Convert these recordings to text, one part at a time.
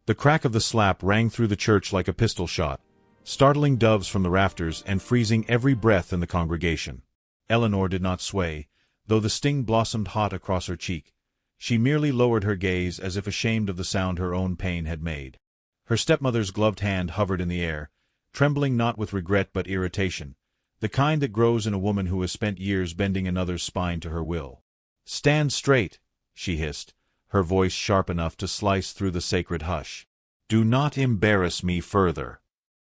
The crack of the slap rang through the church like a pistol shot, startling doves from the rafters and freezing every breath in the congregation. Eleanor did not sway, though the sting blossomed hot across her cheek. She merely lowered her gaze as if ashamed of the sound her own pain had made. Her stepmother's gloved hand hovered in the air, trembling not with regret but irritation, the kind that grows in a woman who has spent years bending another's spine to her will. "Stand straight," she hissed, her voice sharp enough to slice through the sacred hush. "Do not embarrass me further."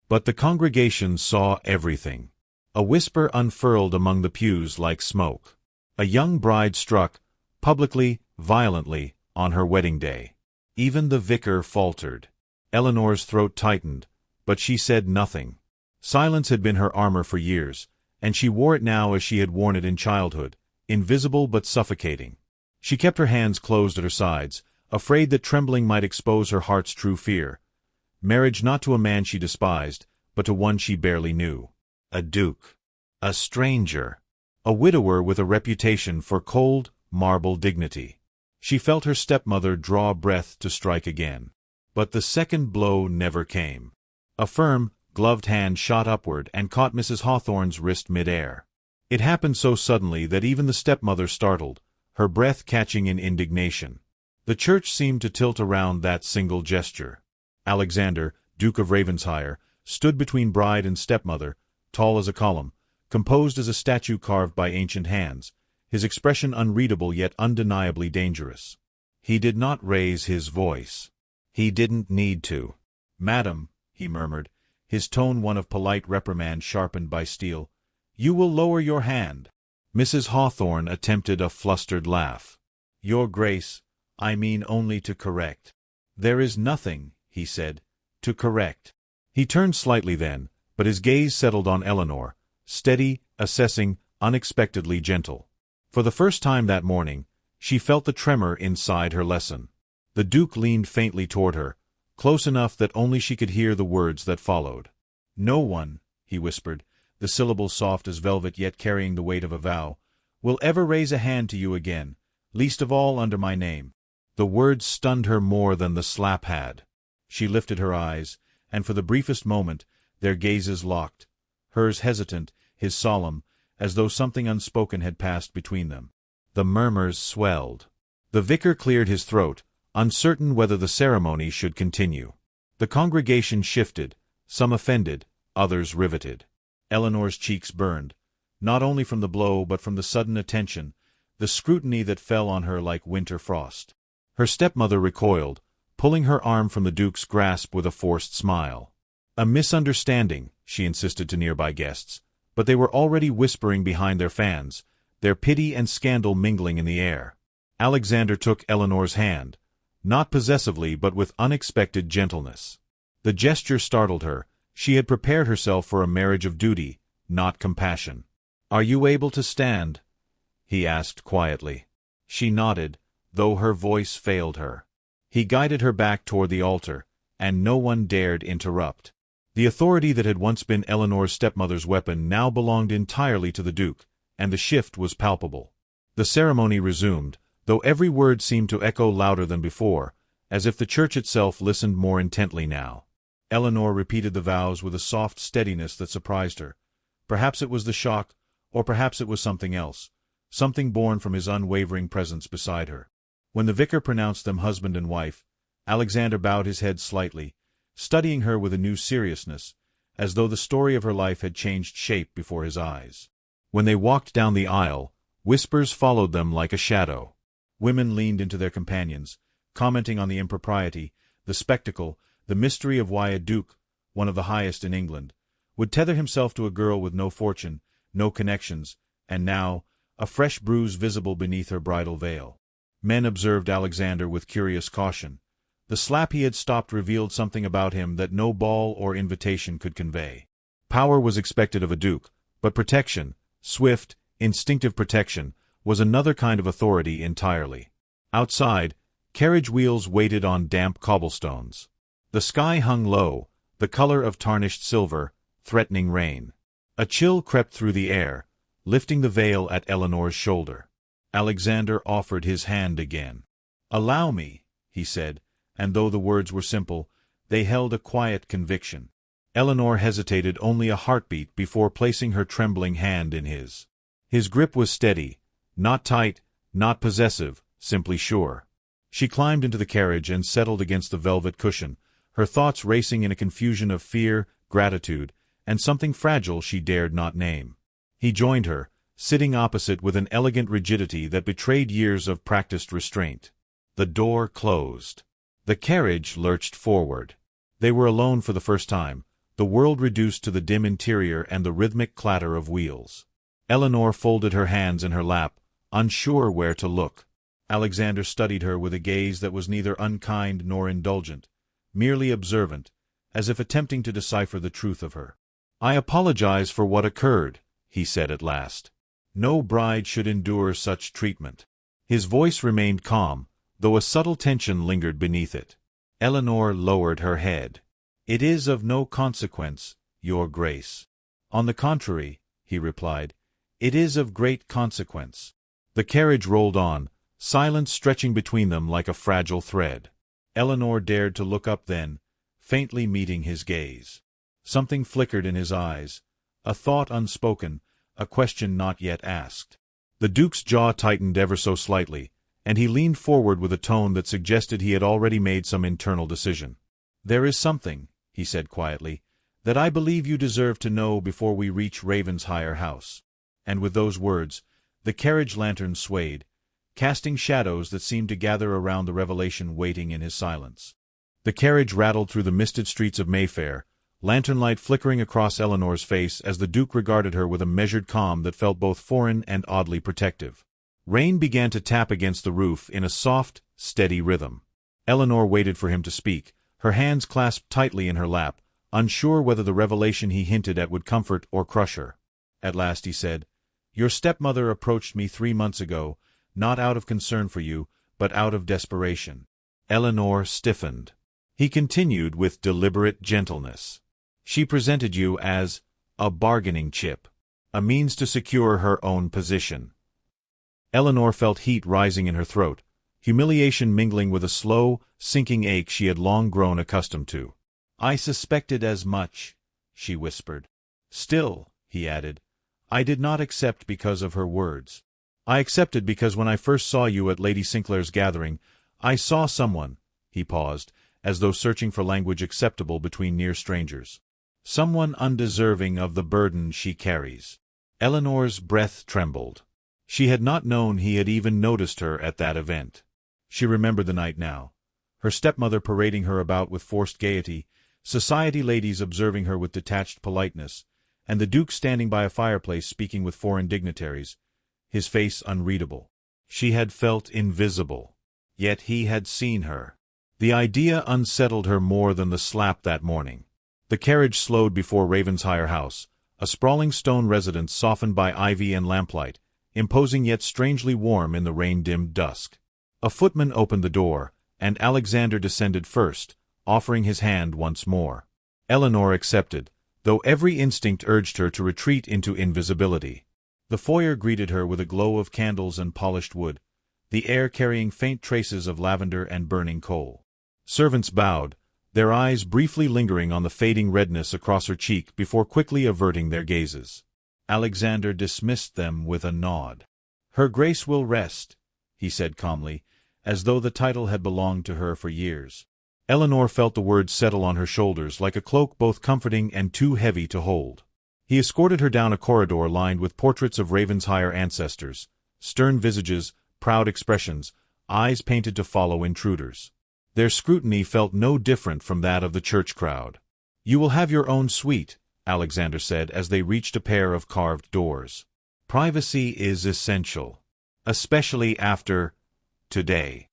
But the congregation saw everything. A whisper unfurled among the pews like smoke. A young bride struck, publicly, violently, on her wedding day. Even the vicar faltered. Eleanor's throat tightened, but she said nothing. Silence had been her armor for years, and she wore it now as she had worn it in childhood, invisible but suffocating. She kept her hands closed at her sides, afraid that trembling might expose her heart's true fear. Marriage not to a man she despised, but to one she barely knew. A duke. A stranger. A widower with a reputation for cold, marble dignity. She felt her stepmother draw breath to strike again. But the second blow never came. A firm, gloved hand shot upward and caught Mrs. Hawthorne's wrist mid-air. It happened so suddenly that even the stepmother startled, her breath catching in indignation. The church seemed to tilt around that single gesture. Alexander, Duke of Ravensshire, stood between bride and stepmother, tall as a column, composed as a statue carved by ancient hands, his expression unreadable yet undeniably dangerous. He did not raise his voice. He didn't need to. "Madam," he murmured, his tone one of polite reprimand sharpened by steel, "you will lower your hand." Mrs. Hawthorne attempted a flustered laugh. "Your Grace, I mean only to correct." "There is nothing," he said, "to correct." He turned slightly then, but his gaze settled on Eleanor, steady, assessing, unexpectedly gentle. For the first time that morning, she felt the tremor inside her lesson. The Duke leaned faintly toward her, close enough that only she could hear the words that followed. "No one," he whispered, the syllables soft as velvet yet carrying the weight of a vow, "will ever raise a hand to you again, least of all under my name." The words stunned her more than the slap had. She lifted her eyes, and for the briefest moment, their gazes locked, hers hesitant, his solemn, as though something unspoken had passed between them. The murmurs swelled. The vicar cleared his throat, uncertain whether the ceremony should continue. The congregation shifted, some offended, others riveted. Eleanor's cheeks burned, not only from the blow but from the sudden attention, the scrutiny that fell on her like winter frost. Her stepmother recoiled, pulling her arm from the Duke's grasp with a forced smile. "A misunderstanding," she insisted to nearby guests, but they were already whispering behind their fans, their pity and scandal mingling in the air. Alexander took Eleanor's hand, not possessively but with unexpected gentleness. The gesture startled her. She had prepared herself for a marriage of duty, not compassion. "Are you able to stand?" he asked quietly. She nodded, though her voice failed her. He guided her back toward the altar, and no one dared interrupt. The authority that had once been Eleanor's stepmother's weapon now belonged entirely to the Duke, and the shift was palpable. The ceremony resumed, though every word seemed to echo louder than before, as if the church itself listened more intently now. Eleanor repeated the vows with a soft steadiness that surprised her. Perhaps it was the shock, or perhaps it was something else, something born from his unwavering presence beside her. When the vicar pronounced them husband and wife, Alexander bowed his head slightly, studying her with a new seriousness, as though the story of her life had changed shape before his eyes. When they walked down the aisle, whispers followed them like a shadow. Women leaned into their companions, commenting on the impropriety, the spectacle, the mystery of why a duke, one of the highest in England, would tether himself to a girl with no fortune, no connections, and now, a fresh bruise visible beneath her bridal veil. Men observed Alexander with curious caution. The slap he had stopped revealed something about him that no ball or invitation could convey. Power was expected of a duke, but protection, swift, instinctive protection, was another kind of authority entirely. Outside, carriage wheels waited on damp cobblestones. The sky hung low, the color of tarnished silver, threatening rain. A chill crept through the air, lifting the veil at Eleanor's shoulder. Alexander offered his hand again. "Allow me," he said, and though the words were simple, they held a quiet conviction. Eleanor hesitated only a heartbeat before placing her trembling hand in his. His grip was steady, not tight, not possessive, simply sure. She climbed into the carriage and settled against the velvet cushion, her thoughts racing in a confusion of fear, gratitude, and something fragile she dared not name. He joined her, sitting opposite with an elegant rigidity that betrayed years of practiced restraint. The door closed. The carriage lurched forward. They were alone for the first time, the world reduced to the dim interior and the rhythmic clatter of wheels. Eleanor folded her hands in her lap, unsure where to look. Alexander studied her with a gaze that was neither unkind nor indulgent, merely observant, as if attempting to decipher the truth of her. "I apologize for what occurred," he said at last. "No bride should endure such treatment." His voice remained calm, though a subtle tension lingered beneath it. Eleanor lowered her head. "It is of no consequence, Your Grace." "On the contrary," he replied, "it is of great consequence." The carriage rolled on, silence stretching between them like a fragile thread. Eleanor dared to look up then, faintly meeting his gaze. Something flickered in his eyes, a thought unspoken, a question not yet asked. The Duke's jaw tightened ever so slightly, and he leaned forward with a tone that suggested he had already made some internal decision. "There is something," he said quietly, "that I believe you deserve to know before we reach Ravensshire House." And with those words, the carriage lantern swayed, casting shadows that seemed to gather around the revelation waiting in his silence. The carriage rattled through the misted streets of Mayfair, lantern light flickering across Eleanor's face as the Duke regarded her with a measured calm that felt both foreign and oddly protective. Rain began to tap against the roof in a soft, steady rhythm. Eleanor waited for him to speak, her hands clasped tightly in her lap, unsure whether the revelation he hinted at would comfort or crush her. At last he said, "Your stepmother approached me 3 months ago, not out of concern for you, but out of desperation." Eleanor stiffened. He continued with deliberate gentleness. "She presented you as a bargaining chip, a means to secure her own position." Eleanor felt heat rising in her throat, humiliation mingling with a slow, sinking ache she had long grown accustomed to. "I suspected as much," she whispered. "Still," he added, "I did not accept because of her words. I accepted because when I first saw you at Lady Sinclair's gathering, I saw someone," he paused, as though searching for language acceptable between near strangers. "Someone undeserving of the burden she carries." Eleanor's breath trembled. She had not known he had even noticed her at that event. She remembered the night now. Her stepmother parading her about with forced gaiety, society ladies observing her with detached politeness, and the Duke standing by a fireplace speaking with foreign dignitaries, his face unreadable. She had felt invisible. Yet he had seen her. The idea unsettled her more than the slap that morning. The carriage slowed before Ravensshire House, a sprawling stone residence softened by ivy and lamplight, imposing yet strangely warm in the rain-dimmed dusk. A footman opened the door, and Alexander descended first, offering his hand once more. Eleanor accepted, though every instinct urged her to retreat into invisibility. The foyer greeted her with a glow of candles and polished wood, the air carrying faint traces of lavender and burning coal. Servants bowed, their eyes briefly lingering on the fading redness across her cheek before quickly averting their gazes. Alexander dismissed them with a nod. "Her Grace will rest," he said calmly, as though the title had belonged to her for years. Eleanor felt the words settle on her shoulders like a cloak both comforting and too heavy to hold. He escorted her down a corridor lined with portraits of Ravensshire ancestors, stern visages, proud expressions, eyes painted to follow intruders. Their scrutiny felt no different from that of the church crowd. "You will have your own suite," Alexander said as they reached a pair of carved doors. "Privacy is essential, especially after today."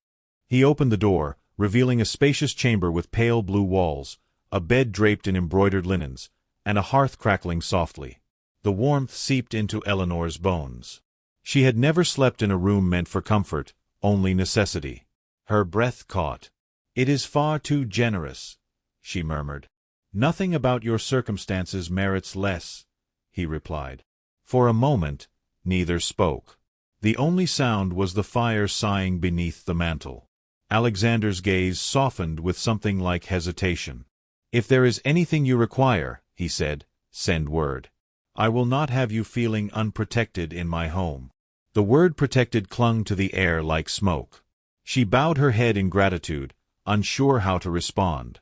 He opened the door, revealing a spacious chamber with pale blue walls, a bed draped in embroidered linens, and a hearth crackling softly. The warmth seeped into Eleanor's bones. She had never slept in a room meant for comfort, only necessity. Her breath caught. "It is far too generous," she murmured. "Nothing about your circumstances merits less," he replied. For a moment, neither spoke. The only sound was the fire sighing beneath the mantel. Alexander's gaze softened with something like hesitation. "If there is anything you require," he said, "send word. I will not have you feeling unprotected in my home." The word protected clung to the air like smoke. She bowed her head in gratitude, unsure how to respond.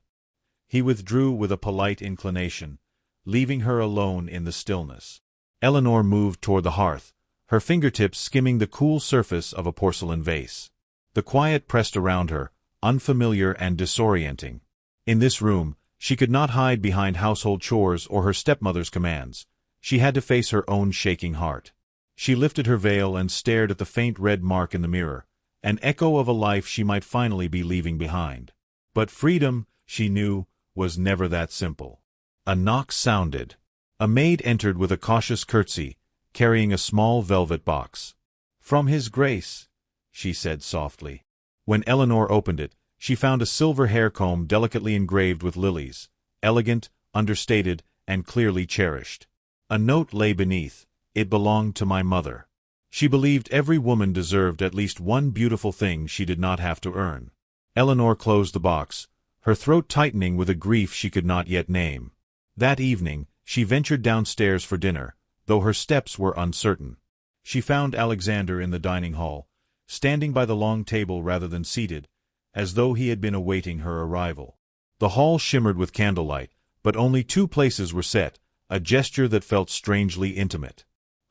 He withdrew with a polite inclination, leaving her alone in the stillness. Eleanor moved toward the hearth, her fingertips skimming the cool surface of a porcelain vase. The quiet pressed around her, unfamiliar and disorienting. In this room, she could not hide behind household chores or her stepmother's commands. She had to face her own shaking heart. She lifted her veil and stared at the faint red mark in the mirror, an echo of a life she might finally be leaving behind. But freedom, she knew, was never that simple. A knock sounded. A maid entered with a cautious curtsy, carrying a small velvet box. "From His Grace," she said softly. When Eleanor opened it, she found a silver hair comb delicately engraved with lilies, elegant, understated, and clearly cherished. A note lay beneath. It belonged to my mother. She believed every woman deserved at least one beautiful thing she did not have to earn. Eleanor closed the box, her throat tightening with a grief she could not yet name. That evening, she ventured downstairs for dinner, though her steps were uncertain. She found Alexander in the dining hall, standing by the long table rather than seated, as though he had been awaiting her arrival. The hall shimmered with candlelight, but only 2 places were set, a gesture that felt strangely intimate.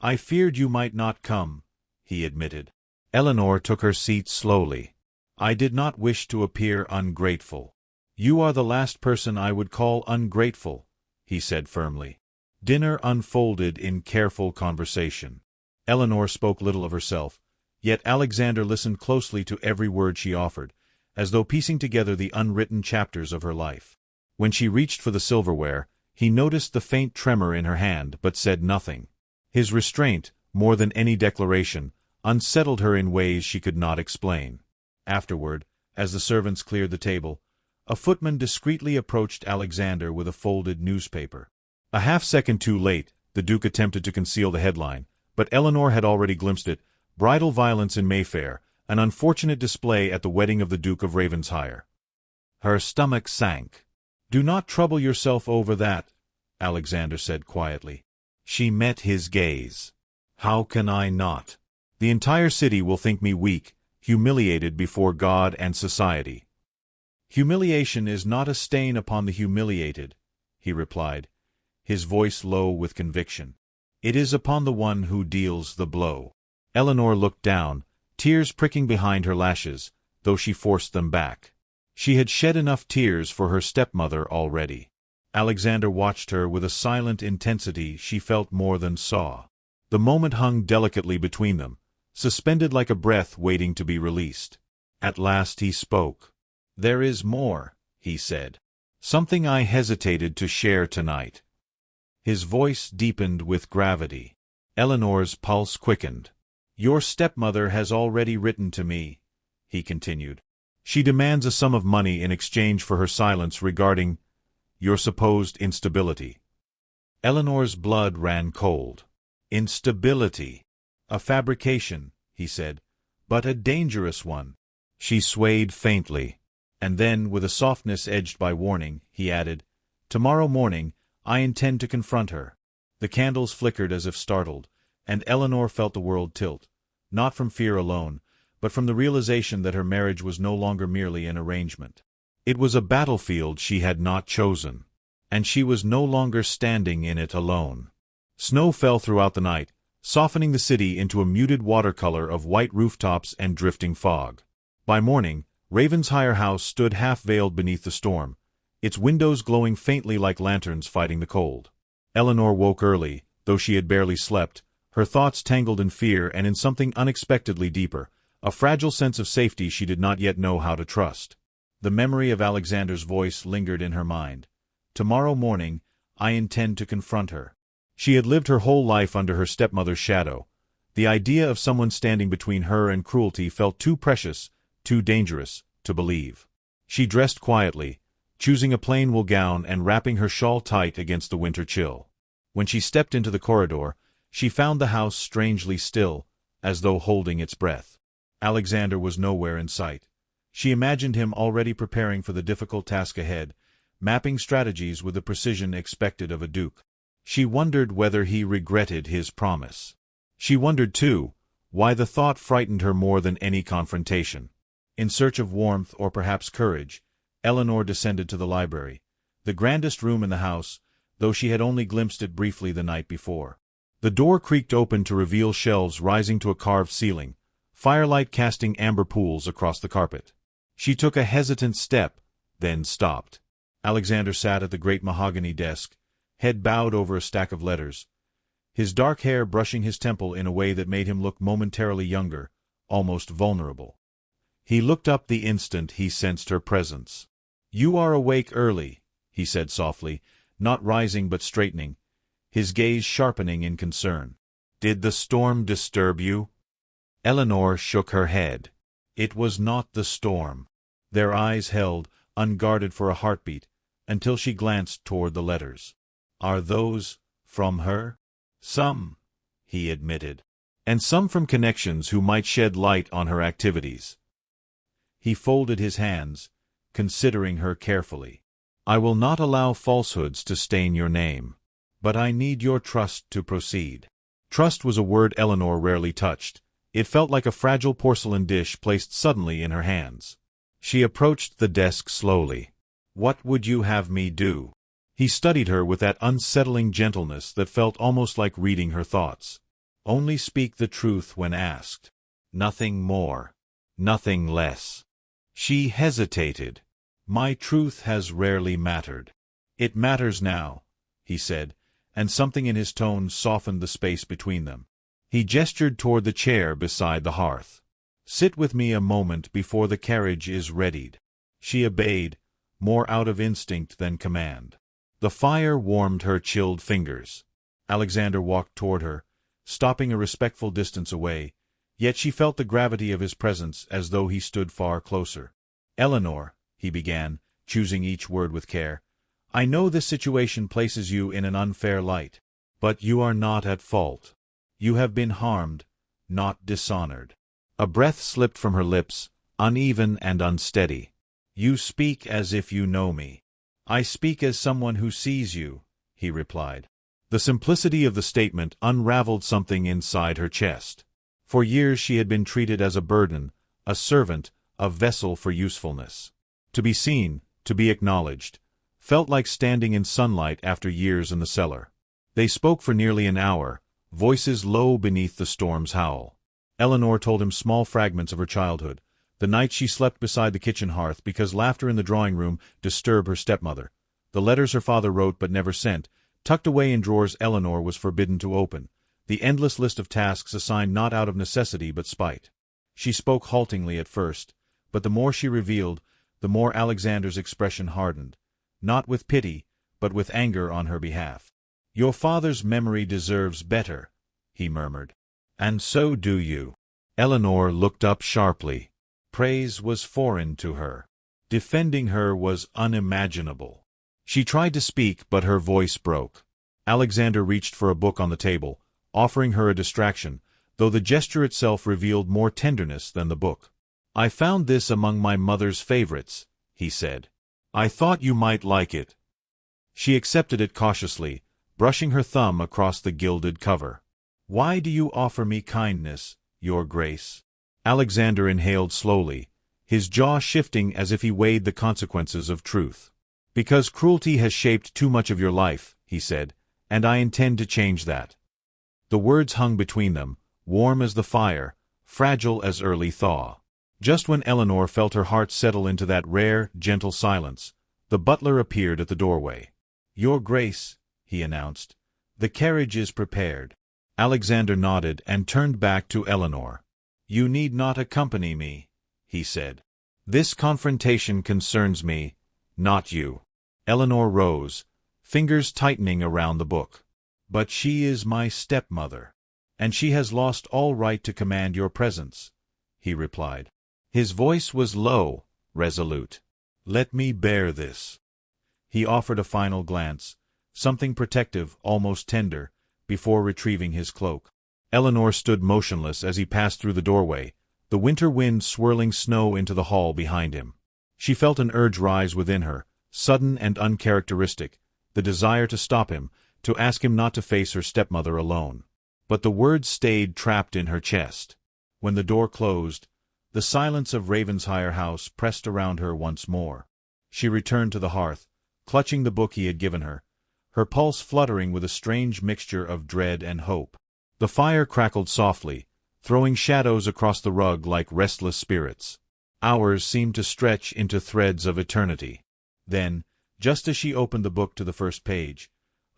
"I feared you might not come," he admitted. Eleanor took her seat slowly. "I did not wish to appear ungrateful." "You are the last person I would call ungrateful," he said firmly. Dinner unfolded in careful conversation. Eleanor spoke little of herself, yet Alexander listened closely to every word she offered, as though piecing together the unwritten chapters of her life. When she reached for the silverware, he noticed the faint tremor in her hand but said nothing. His restraint, more than any declaration, unsettled her in ways she could not explain. Afterward, as the servants cleared the table, a footman discreetly approached Alexander with a folded newspaper. A half-second too late, the Duke attempted to conceal the headline, but Eleanor had already glimpsed it: "Bridal Violence in Mayfair, an unfortunate display at the wedding of the Duke of Ravensshire." Her stomach sank. "Do not trouble yourself over that," Alexander said quietly. She met his gaze. "How can I not? The entire city will think me weak, humiliated before God and society." "Humiliation is not a stain upon the humiliated," he replied, his voice low with conviction. "It is upon the one who deals the blow." Eleanor looked down, tears pricking behind her lashes, though she forced them back. She had shed enough tears for her stepmother already. Alexander watched her with a silent intensity she felt more than saw. The moment hung delicately between them, suspended like a breath waiting to be released. At last he spoke. "There is more," he said. "Something I hesitated to share tonight." His voice deepened with gravity. Eleanor's pulse quickened. "Your stepmother has already written to me," he continued. "She demands a sum of money in exchange for her silence regarding your supposed instability." Eleanor's blood ran cold. "Instability. A fabrication," he said, "but a dangerous one." She swayed faintly. And then, with a softness edged by warning, he added, "Tomorrow morning, I intend to confront her." The candles flickered as if startled, and Eleanor felt the world tilt, not from fear alone, but from the realization that her marriage was no longer merely an arrangement. It was a battlefield she had not chosen, and she was no longer standing in it alone. Snow fell throughout the night, softening the city into a muted watercolor of white rooftops and drifting fog. By morning, Ravensshire House stood half-veiled beneath the storm, its windows glowing faintly like lanterns fighting the cold. Eleanor woke early, though she had barely slept, her thoughts tangled in fear and in something unexpectedly deeper, a fragile sense of safety she did not yet know how to trust. The memory of Alexander's voice lingered in her mind. "Tomorrow morning, I intend to confront her." She had lived her whole life under her stepmother's shadow. The idea of someone standing between her and cruelty felt too precious, too dangerous, to believe. She dressed quietly, choosing a plain wool gown and wrapping her shawl tight against the winter chill. When she stepped into the corridor, she found the house strangely still, as though holding its breath. Alexander was nowhere in sight. She imagined him already preparing for the difficult task ahead, mapping strategies with the precision expected of a duke. She wondered whether he regretted his promise. She wondered, too, why the thought frightened her more than any confrontation. In search of warmth or perhaps courage, Eleanor descended to the library, the grandest room in the house, though she had only glimpsed it briefly the night before. The door creaked open to reveal shelves rising to a carved ceiling, firelight casting amber pools across the carpet. She took a hesitant step, then stopped. Alexander sat at the great mahogany desk, head bowed over a stack of letters, his dark hair brushing his temple in a way that made him look momentarily younger, almost vulnerable. He looked up the instant he sensed her presence. "You are awake early," he said softly, not rising but straightening, his gaze sharpening in concern. "Did the storm disturb you?" Eleanor shook her head. It was not the storm. Their eyes held, unguarded for a heartbeat, until she glanced toward the letters. "Are those from her?" "Some," he admitted. "And some from connections who might shed light on her activities." He folded his hands, considering her carefully. "I will not allow falsehoods to stain your name. But I need your trust to proceed." Trust was a word Eleanor rarely touched. It felt like a fragile porcelain dish placed suddenly in her hands. She approached the desk slowly. "What would you have me do?" He studied her with that unsettling gentleness that felt almost like reading her thoughts. "Only speak the truth when asked. Nothing more. Nothing less." She hesitated. "My truth has rarely mattered." "It matters now," he said, and something in his tone softened the space between them. He gestured toward the chair beside the hearth. "Sit with me a moment before the carriage is readied." She obeyed, more out of instinct than command. The fire warmed her chilled fingers. Alexander walked toward her, stopping a respectful distance away, yet she felt the gravity of his presence as though he stood far closer. "Eleanor," he began, choosing each word with care, "I know this situation places you in an unfair light. But you are not at fault. You have been harmed, not dishonored." A breath slipped from her lips, uneven and unsteady. "You speak as if you know me." "I speak as someone who sees you," he replied. The simplicity of the statement unraveled something inside her chest. For years she had been treated as a burden, a servant, a vessel for usefulness. To be seen, to be acknowledged, felt like standing in sunlight after years in the cellar. They spoke for nearly an hour, voices low beneath the storm's howl. Eleanor told him small fragments of her childhood, the night she slept beside the kitchen hearth because laughter in the drawing room disturbed her stepmother, the letters her father wrote but never sent, tucked away in drawers Eleanor was forbidden to open, the endless list of tasks assigned not out of necessity but spite. She spoke haltingly at first, but the more she revealed, the more Alexander's expression hardened, not with pity, but with anger on her behalf. "Your father's memory deserves better," he murmured. "And so do you." Eleanor looked up sharply. Praise was foreign to her. Defending her was unimaginable. She tried to speak, but her voice broke. Alexander reached for a book on the table, offering her a distraction, though the gesture itself revealed more tenderness than the book. "I found this among my mother's favorites," he said. "I thought you might like it." She accepted it cautiously, brushing her thumb across the gilded cover. "Why do you offer me kindness, Your Grace?" Alexander inhaled slowly, his jaw shifting as if he weighed the consequences of truth. "Because cruelty has shaped too much of your life," he said, "and I intend to change that." The words hung between them, warm as the fire, fragile as early thaw. Just when Eleanor felt her heart settle into that rare, gentle silence, the butler appeared at the doorway. "Your Grace," he announced, "the carriage is prepared." Alexander nodded and turned back to Eleanor. "You need not accompany me," he said. "This confrontation concerns me, not you." Eleanor rose, fingers tightening around the book. "But she is my stepmother, and she has lost all right to command your presence," he replied. His voice was low, resolute. "Let me bear this." He offered a final glance, something protective, almost tender, before retrieving his cloak. Eleanor stood motionless as he passed through the doorway, the winter wind swirling snow into the hall behind him. She felt an urge rise within her, sudden and uncharacteristic, the desire to stop him, to ask him not to face her stepmother alone. But the words stayed trapped in her chest. When the door closed, the silence of Ravensshire House pressed around her once more. She returned to the hearth, clutching the book he had given her, her pulse fluttering with a strange mixture of dread and hope. The fire crackled softly, throwing shadows across the rug like restless spirits. Hours seemed to stretch into threads of eternity. Then, just as she opened the book to the first page,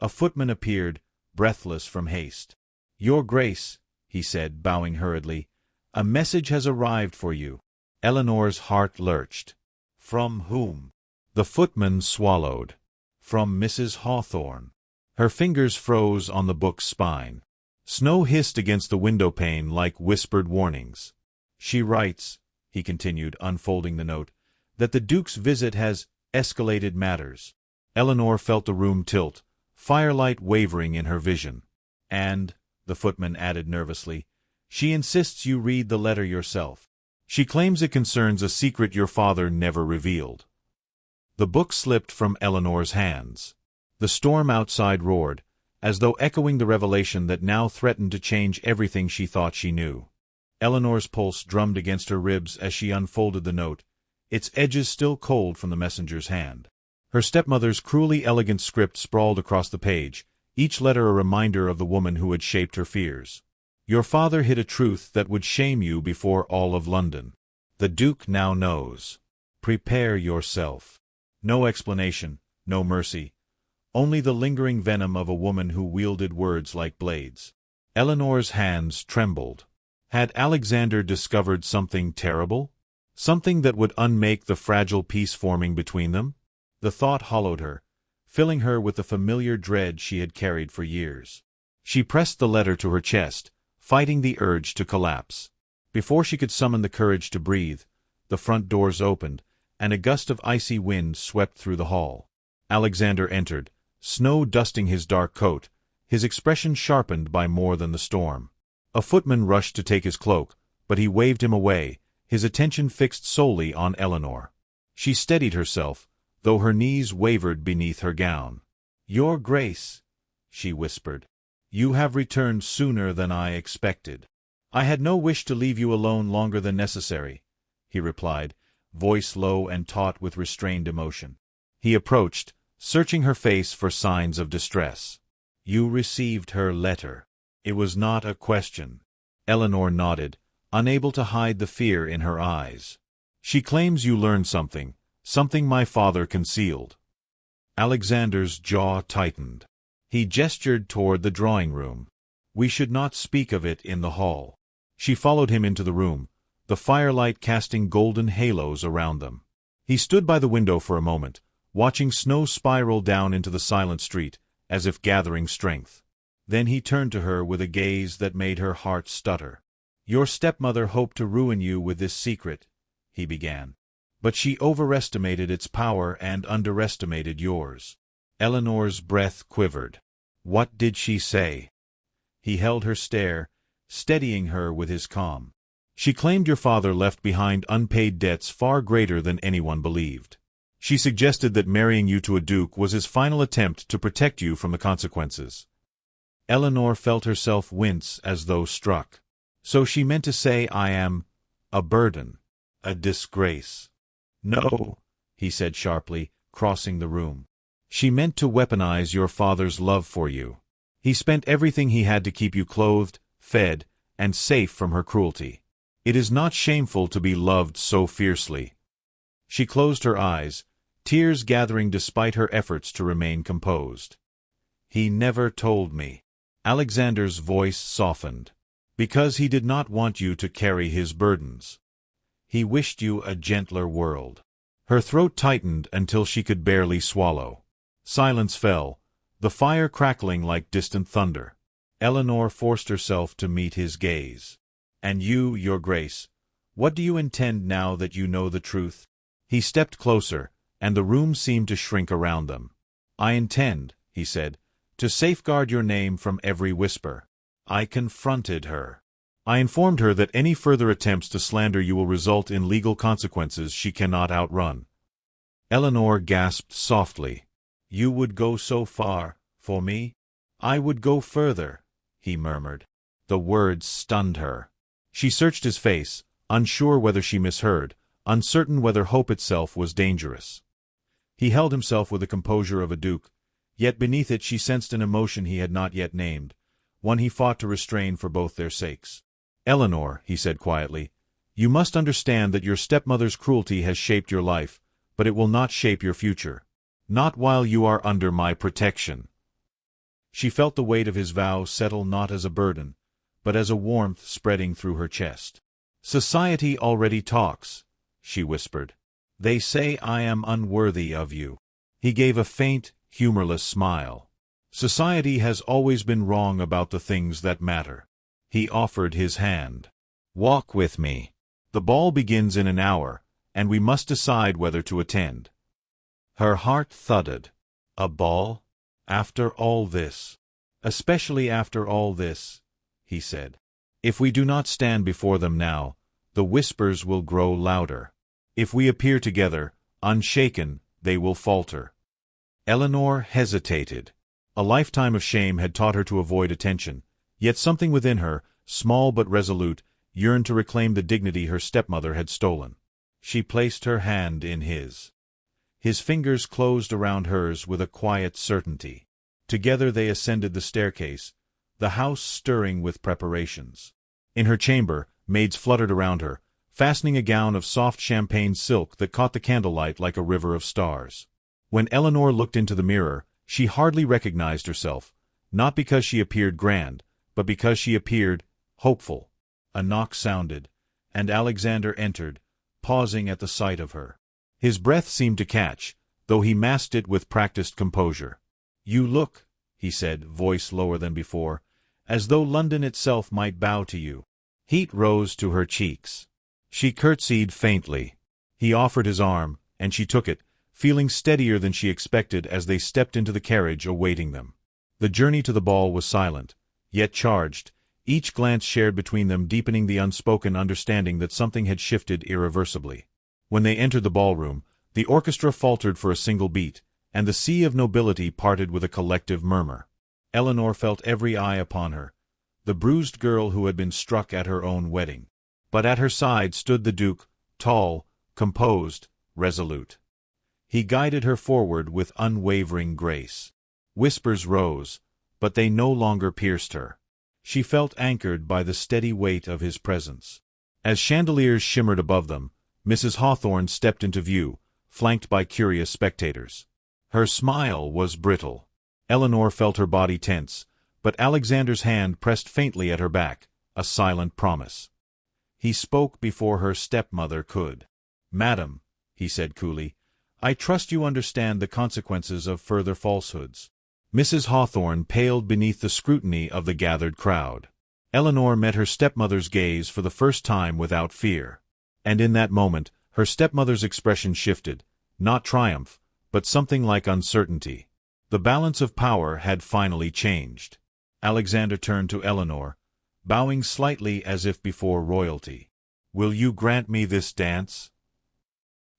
a footman appeared, breathless from haste. "Your Grace," he said, bowing hurriedly, "a message has arrived for you." Eleanor's heart lurched. From whom? The footman swallowed. From Mrs. Hawthorne. Her fingers froze on the book's spine. Snow hissed against the window-pane like whispered warnings. "She writes," he continued, unfolding the note, "that the Duke's visit has escalated matters." Eleanor felt the room tilt, firelight wavering in her vision. "And," the footman added nervously, "she insists you read the letter yourself. She claims it concerns a secret your father never revealed." The book slipped from Eleanor's hands. The storm outside roared, as though echoing the revelation that now threatened to change everything she thought she knew. Eleanor's pulse drummed against her ribs as she unfolded the note, its edges still cold from the messenger's hand. Her stepmother's cruelly elegant script sprawled across the page, each letter a reminder of the woman who had shaped her fears. "Your father hid a truth that would shame you before all of London. The Duke now knows. Prepare yourself." No explanation, no mercy, only the lingering venom of a woman who wielded words like blades. Eleanor's hands trembled. Had Alexander discovered something terrible? Something that would unmake the fragile peace forming between them? The thought hollowed her, filling her with the familiar dread she had carried for years. She pressed the letter to her chest, fighting the urge to collapse. Before she could summon the courage to breathe, the front doors opened, and a gust of icy wind swept through the hall. Alexander entered, snow dusting his dark coat, his expression sharpened by more than the storm. A footman rushed to take his cloak, but he waved him away, his attention fixed solely on Eleanor. She steadied herself, though her knees wavered beneath her gown. "Your Grace," she whispered, "you have returned sooner than I expected." "I had no wish to leave you alone longer than necessary," he replied, voice low and taut with restrained emotion. He approached, searching her face for signs of distress. "You received her letter." It was not a question. Eleanor nodded, unable to hide the fear in her eyes. "She claims you learned something, something my father concealed." Alexander's jaw tightened. He gestured toward the drawing room. "We should not speak of it in the hall." She followed him into the room, the firelight casting golden halos around them. He stood by the window for a moment, watching snow spiral down into the silent street, as if gathering strength. Then he turned to her with a gaze that made her heart stutter. "Your stepmother hoped to ruin you with this secret," he began. "But she overestimated its power and underestimated yours." Eleanor's breath quivered. "What did she say?" He held her stare, steadying her with his calm. "She claimed your father left behind unpaid debts far greater than anyone believed. She suggested that marrying you to a duke was his final attempt to protect you from the consequences." Eleanor felt herself wince as though struck. "So she meant to say I am a burden, a disgrace." "No," he said sharply, crossing the room. "She meant to weaponize your father's love for you. He spent everything he had to keep you clothed, fed, and safe from her cruelty. It is not shameful to be loved so fiercely." She closed her eyes, tears gathering despite her efforts to remain composed. "He never told me." Alexander's voice softened. "Because he did not want you to carry his burdens. He wished you a gentler world." Her throat tightened until she could barely swallow. Silence fell, the fire crackling like distant thunder. Eleanor forced herself to meet his gaze. "And you, Your Grace, what do you intend now that you know the truth?" He stepped closer, and the room seemed to shrink around them. "I intend," he said, "to safeguard your name from every whisper." I confronted her. I informed her that any further attempts to slander you will result in legal consequences she cannot outrun. Eleanor gasped softly. You would go so far, for me? I would go further, he murmured. The words stunned her. She searched his face, unsure whether she misheard, uncertain whether hope itself was dangerous. He held himself with the composure of a duke, yet beneath it she sensed an emotion he had not yet named, one he fought to restrain for both their sakes. Eleanor, he said quietly, you must understand that your stepmother's cruelty has shaped your life, but it will not shape your future. Not while you are under my protection. She felt the weight of his vow settle not as a burden, but as a warmth spreading through her chest. Society already talks, she whispered. They say I am unworthy of you. He gave a faint, humorless smile. Society has always been wrong about the things that matter. He offered his hand. Walk with me. The ball begins in an hour, and we must decide whether to attend. Her heart thudded. A ball? After all this? Especially after all this, he said. If we do not stand before them now, the whispers will grow louder. If we appear together, unshaken, they will falter. Eleanor hesitated. A lifetime of shame had taught her to avoid attention, yet something within her, small but resolute, yearned to reclaim the dignity her stepmother had stolen. She placed her hand in his. His fingers closed around hers with a quiet certainty. Together they ascended the staircase, the house stirring with preparations. In her chamber, maids fluttered around her, fastening a gown of soft champagne silk that caught the candlelight like a river of stars. When Eleanor looked into the mirror, she hardly recognized herself, not because she appeared grand, but because she appeared hopeful. A knock sounded, and Alexander entered, pausing at the sight of her. His breath seemed to catch, though he masked it with practiced composure. You look, he said, voice lower than before, as though London itself might bow to you. Heat rose to her cheeks. She curtsied faintly. He offered his arm, and she took it, feeling steadier than she expected as they stepped into the carriage awaiting them. The journey to the ball was silent, yet charged, each glance shared between them deepening the unspoken understanding that something had shifted irreversibly. When they entered the ballroom, the orchestra faltered for a single beat, and the sea of nobility parted with a collective murmur. Eleanor felt every eye upon her, the bruised girl who had been struck at her own wedding. But at her side stood the Duke, tall, composed, resolute. He guided her forward with unwavering grace. Whispers rose, but they no longer pierced her. She felt anchored by the steady weight of his presence. As chandeliers shimmered above them, Mrs. Hawthorne stepped into view, flanked by curious spectators. Her smile was brittle. Eleanor felt her body tense, but Alexander's hand pressed faintly at her back, a silent promise. He spoke before her stepmother could. Madam, he said coolly, I trust you understand the consequences of further falsehoods. Mrs. Hawthorne paled beneath the scrutiny of the gathered crowd. Eleanor met her stepmother's gaze for the first time without fear. And in that moment, her stepmother's expression shifted, not triumph, but something like uncertainty. The balance of power had finally changed. Alexander turned to Eleanor, bowing slightly as if before royalty. Will you grant me this dance?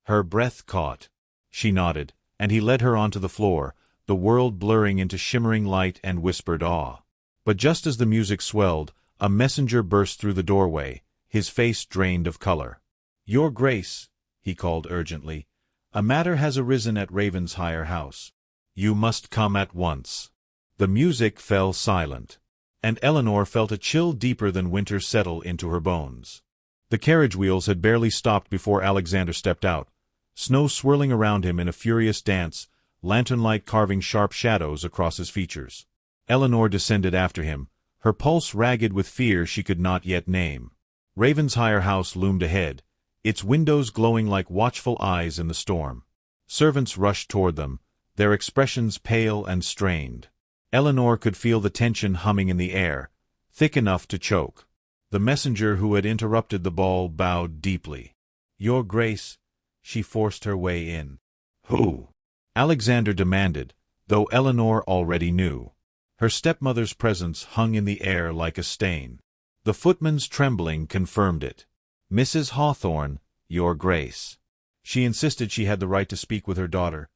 Her breath caught. She nodded, and he led her onto the floor, the world blurring into shimmering light and whispered awe. But just as the music swelled, a messenger burst through the doorway, his face drained of color. Your Grace, he called urgently, a matter has arisen at Ravensshire House. You must come at once. The music fell silent, and Eleanor felt a chill deeper than winter settle into her bones. The carriage wheels had barely stopped before Alexander stepped out, snow swirling around him in a furious dance, lantern-light carving sharp shadows across his features. Eleanor descended after him, her pulse ragged with fear she could not yet name. Ravensshire House loomed ahead, its windows glowing like watchful eyes in the storm. Servants rushed toward them, their expressions pale and strained. Eleanor could feel the tension humming in the air, thick enough to choke. The messenger who had interrupted the ball bowed deeply. Your Grace, she forced her way in. Who? Alexander demanded, though Eleanor already knew. Her stepmother's presence hung in the air like a stain. The footman's trembling confirmed it. "Mrs. Hawthorne, your grace." She insisted she had the right to speak with her daughter,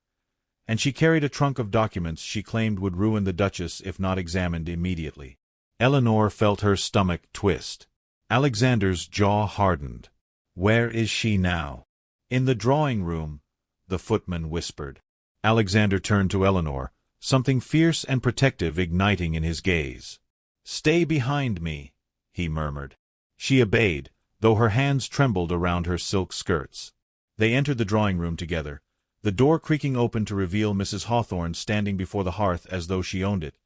and she carried a trunk of documents she claimed would ruin the Duchess if not examined immediately. Eleanor felt her stomach twist. Alexander's jaw hardened. "Where is she now?" "In the drawing-room," the footman whispered. Alexander turned to Eleanor, something fierce and protective igniting in his gaze. "Stay behind me," he murmured. She obeyed, though her hands trembled around her silk skirts. They entered the drawing-room together, the door creaking open to reveal Mrs. Hawthorne standing before the hearth as though she owned it,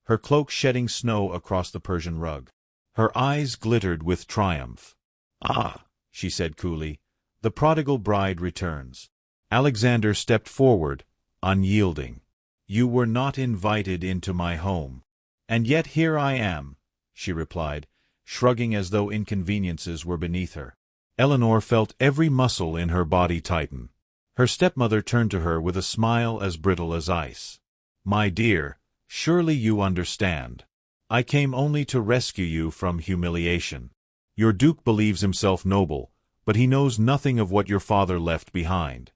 her cloak shedding snow across the Persian rug. Her eyes glittered with triumph. "Ah," she said coolly, "the prodigal bride returns." Alexander stepped forward, unyielding. "You were not invited into my home." "And yet here I am," she replied, shrugging as though inconveniences were beneath her. Eleanor felt every muscle in her body tighten. Her stepmother turned to her with a smile as brittle as ice. "My dear, surely you understand. I came only to rescue you from humiliation. Your duke believes himself noble, but he knows nothing of what your father left behind."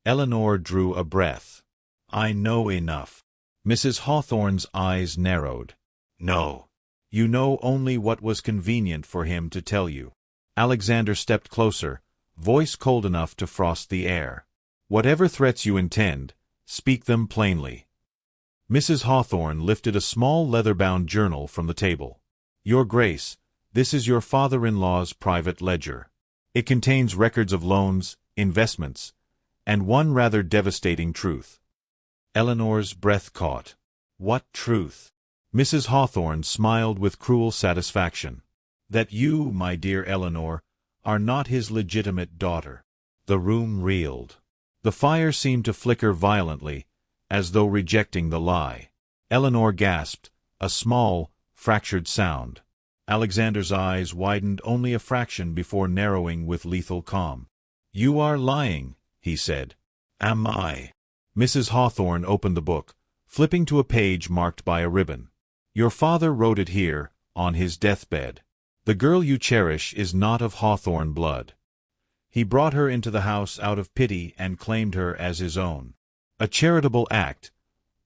Eleanor drew a breath. "I know enough." Mrs. Hawthorne's eyes narrowed. "No. You know only what was convenient for him to tell you." Alexander stepped closer, voice cold enough to frost the air. "Whatever threats you intend, speak them plainly." Mrs. Hawthorne lifted a small leather-bound journal from the table. "Your Grace, this is your father-in-law's private ledger. It contains records of loans, investments, and one rather devastating truth." Eleanor's breath caught. "What truth?" Mrs. Hawthorne smiled with cruel satisfaction. "That you, my dear Eleanor, are not his legitimate daughter." The room reeled. The fire seemed to flicker violently, as though rejecting the lie. Eleanor gasped, a small, fractured sound. Alexander's eyes widened only a fraction before narrowing with lethal calm. "You are lying," he said. "Am I?" Mrs. Hawthorne opened the book, flipping to a page marked by a ribbon. "Your father wrote it here, on his deathbed. The girl you cherish is not of Hawthorne blood. He brought her into the house out of pity and claimed her as his own. A charitable act,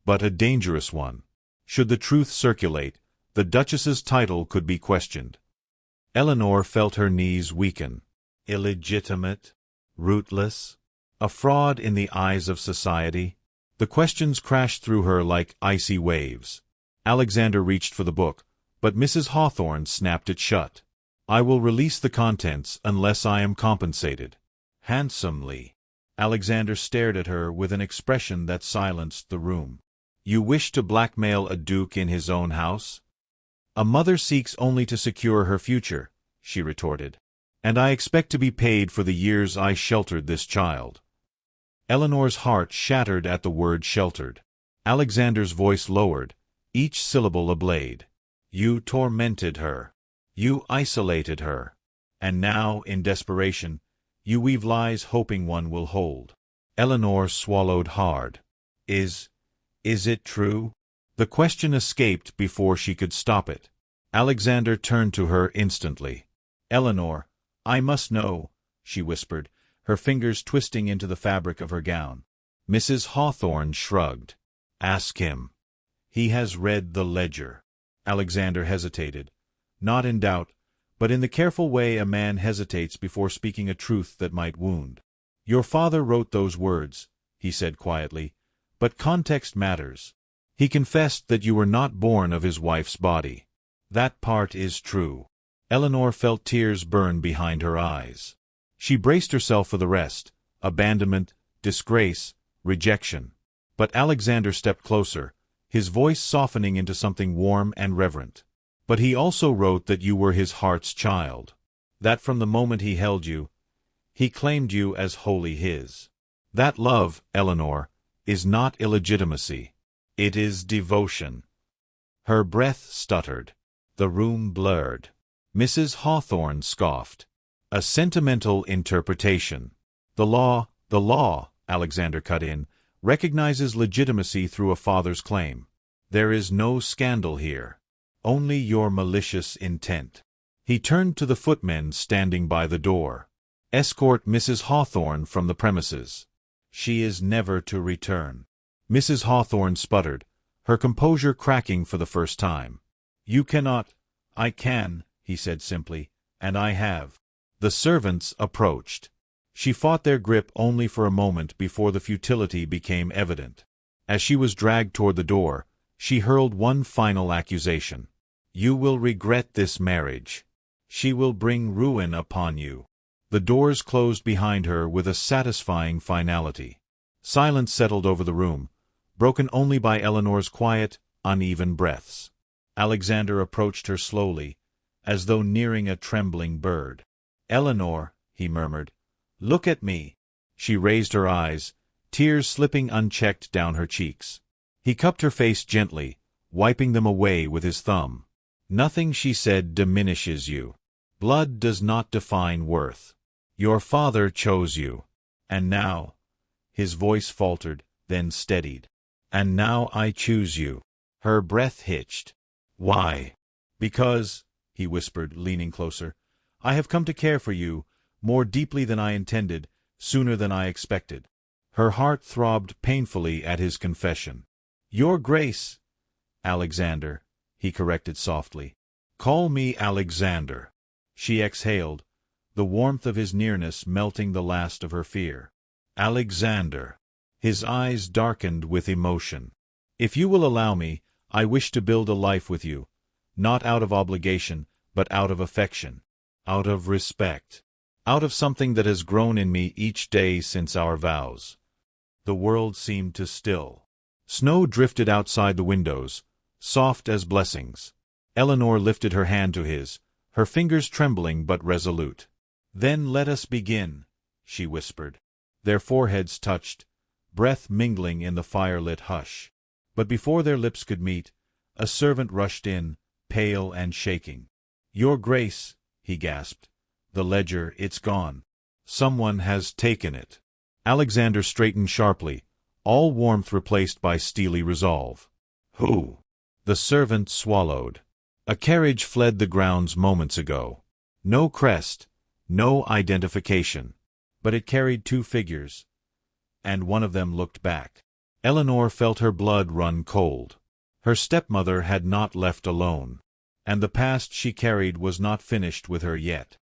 but a dangerous one. Should the truth circulate, the Duchess's title could be questioned." Eleanor felt her knees weaken. Illegitimate, rootless, a fraud in the eyes of society. The questions crashed through her like icy waves. Alexander reached for the book, but Mrs. Hawthorne snapped it shut. "I will release the contents unless I am compensated." Handsomely. Alexander stared at her with an expression that silenced the room. "You wish to blackmail a duke in his own house?" "A mother seeks only to secure her future," she retorted. "And I expect to be paid for the years I sheltered this child." Eleanor's heart shattered at the word sheltered. Alexander's voice lowered, each syllable a blade. "You tormented her. You isolated her. And now, in desperation, you weave lies hoping one will hold." Eleanor swallowed hard. Is it true?" The question escaped before she could stop it. Alexander turned to her instantly. "Eleanor, I must know," she whispered, her fingers twisting into the fabric of her gown. Mrs. Hawthorne shrugged. "Ask him. He has read the ledger." Alexander hesitated, not in doubt, but in the careful way a man hesitates before speaking a truth that might wound. "Your father wrote those words," he said quietly, "but context matters. He confessed that you were not born of his wife's body. That part is true." Eleanor felt tears burn behind her eyes. She braced herself for the rest: abandonment, disgrace, rejection. But Alexander stepped closer, his voice softening into something warm and reverent. "But he also wrote that you were his heart's child. That from the moment he held you, he claimed you as wholly his. That love, Eleanor, is not illegitimacy. It is devotion." Her breath stuttered. The room blurred. Mrs. Hawthorne scoffed. "A sentimental interpretation." The law, Alexander cut in, recognizes legitimacy through a father's claim. There is no scandal here." Only your malicious intent. He turned to the footmen standing by the door. Escort Mrs. Hawthorne from the premises. She is never to return. Mrs. Hawthorne sputtered, her composure cracking for the first time. You cannot. I can, he said simply, and I have. The servants approached. She fought their grip only for a moment before the futility became evident. As she was dragged toward the door, she hurled one final accusation. You will regret this marriage. She will bring ruin upon you. The doors closed behind her with a satisfying finality. Silence settled over the room, broken only by Eleanor's quiet, uneven breaths. Alexander approached her slowly, as though nearing a trembling bird. Eleanor, he murmured, look at me. She raised her eyes, tears slipping unchecked down her cheeks. He cupped her face gently, wiping them away with his thumb. Nothing, she said, diminishes you. Blood does not define worth. Your father chose you. And now, his voice faltered, then steadied. And now I choose you. Her breath hitched. Why? Because, he whispered, leaning closer, I have come to care for you, more deeply than I intended, sooner than I expected. Her heart throbbed painfully at his confession. Your Grace, Alexander, he corrected softly. Call me Alexander. She exhaled, the warmth of his nearness melting the last of her fear. Alexander. His eyes darkened with emotion. If you will allow me, I wish to build a life with you, not out of obligation, but out of affection, out of respect, out of something that has grown in me each day since our vows. The world seemed to still. Snow drifted outside the windows, soft as blessings. Eleanor lifted her hand to his, her fingers trembling but resolute. Then let us begin, she whispered. Their foreheads touched, breath mingling in the firelit hush. But before their lips could meet, a servant rushed in, pale and shaking. Your Grace, he gasped. The ledger, it's gone. Someone has taken it. Alexander straightened sharply, all warmth replaced by steely resolve. Who? The servant swallowed. A carriage fled the grounds moments ago. No crest, no identification. But it carried two figures, and one of them looked back. Eleanor felt her blood run cold. Her stepmother had not left alone, and the past she carried was not finished with her yet.